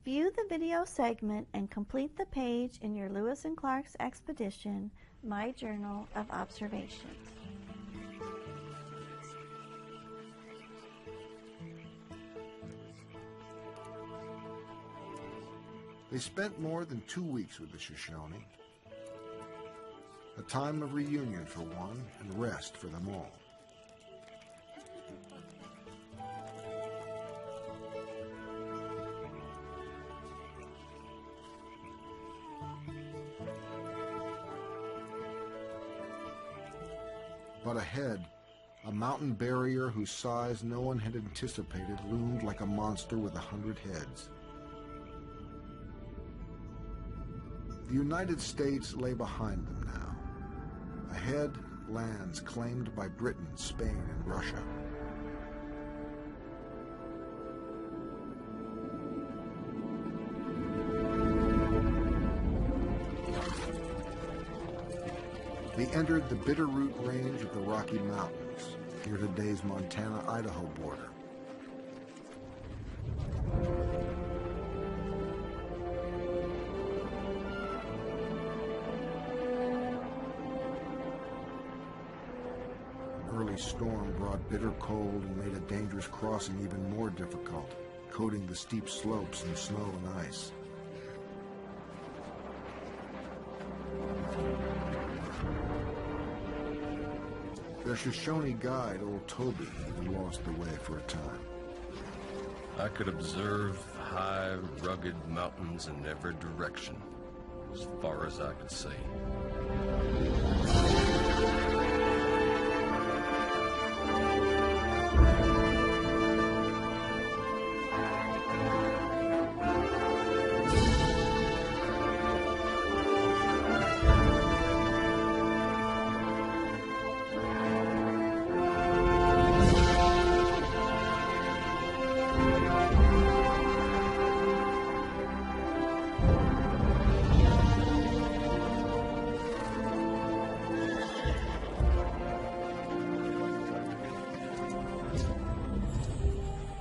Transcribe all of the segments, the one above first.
View the video segment and complete the page in your Lewis and Clark's Expedition, My Journal of Observations. They spent more than 2 weeks with the Shoshone, a time of reunion for one and rest for them all. But ahead, a mountain barrier whose size no one had anticipated loomed like a monster with 100 heads. The United States lay behind them now. Ahead, lands claimed by Britain, Spain, and Russia. They entered the Bitterroot Range of the Rocky Mountains, near today's Montana-Idaho border. An early storm brought bitter cold and made a dangerous crossing even more difficult, coating the steep slopes in snow and ice. Their Shoshone guide, old Toby, even lost the way for a time. I could observe high, rugged mountains in every direction, as far as I could see.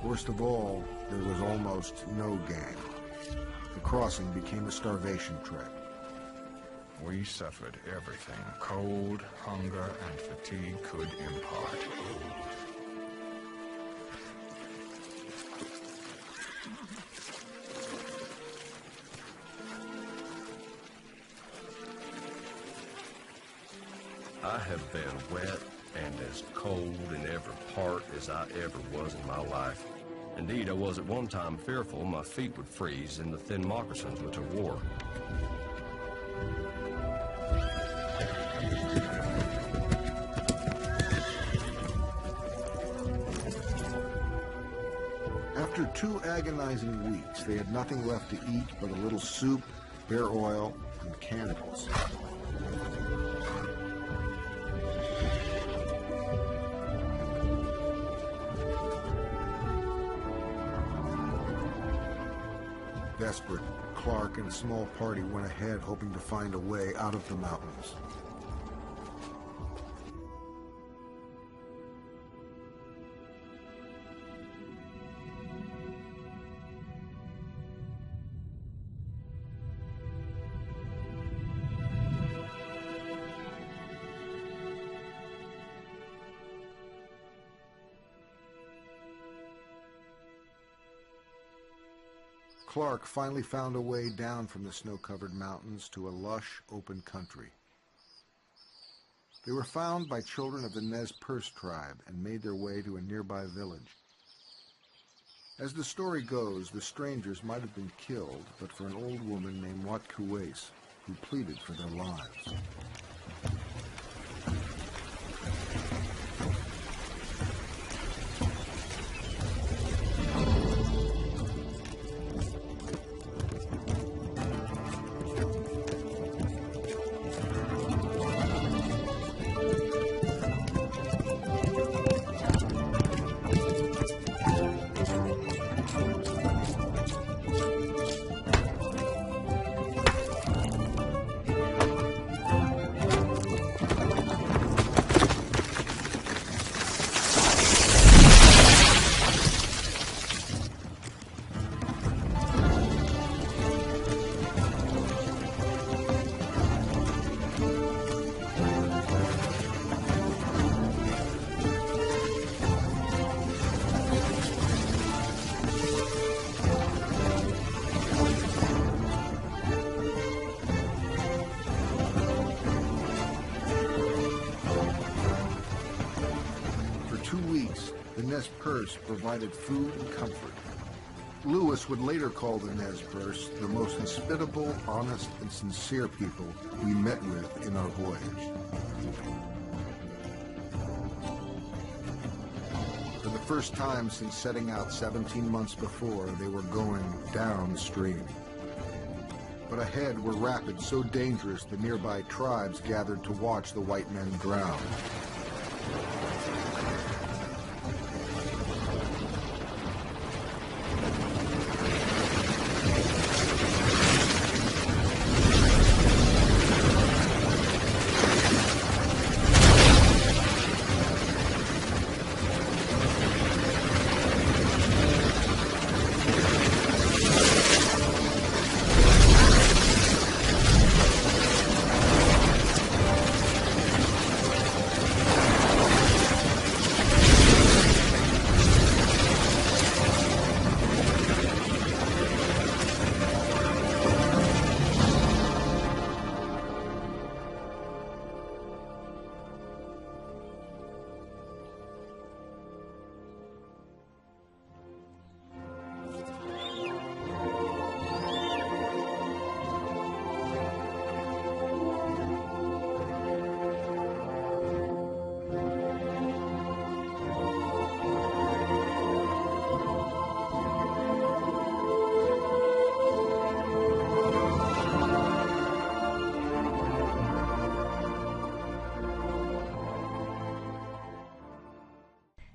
Worst of all, there was almost no game. The crossing became a starvation trip. We suffered everything cold, hunger, and fatigue could impart. I have been wet and as cold in every part as I ever was in my life. Indeed, I was at one time fearful my feet would freeze in the thin moccasins which I wore. After 2 agonizing weeks, they had nothing left to eat but a little soup, bear oil, and cannibals. Desperate, Clark and a small party went ahead, hoping to find a way out of the mountains. Clark finally found a way down from the snow-covered mountains to a lush, open country. They were found by children of the Nez Perce tribe and made their way to a nearby village. As the story goes, the strangers might have been killed, but for an old woman named Watkuwais, who pleaded for their lives. Purse provided food and comfort. Lewis would later call the Nez Perce the most hospitable, honest, and sincere people we met with in our voyage. For the first time since setting out 17 months before, they were going downstream. But ahead were rapids so dangerous the nearby tribes gathered to watch the white men drown.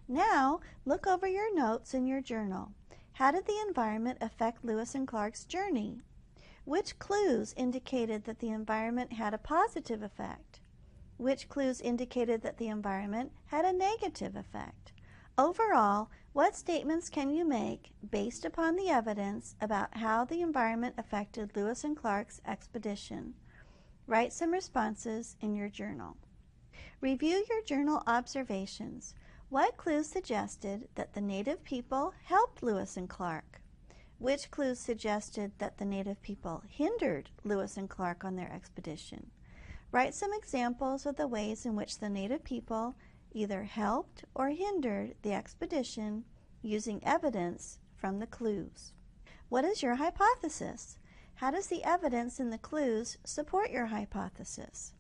Now, look over your notes in your journal. How did the environment affect Lewis and Clark's journey? Which clues indicated that the environment had a positive effect? Which clues indicated that the environment had a negative effect? Overall, what statements can you make based upon the evidence about how the environment affected Lewis and Clark's expedition? Write some responses in your journal. Review your journal observations. What clues suggested that the native people helped Lewis and Clark? Which clues suggested that the native people hindered Lewis and Clark on their expedition? Write some examples of the ways in which the native people either helped or hindered the expedition using evidence from the clues. What is your hypothesis? How does the evidence in the clues support your hypothesis?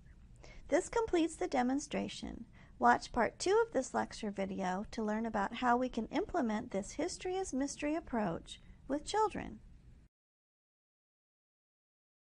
This completes the demonstration. Watch part 2 of this lecture video to learn about how we can implement this History is Mystery approach with children.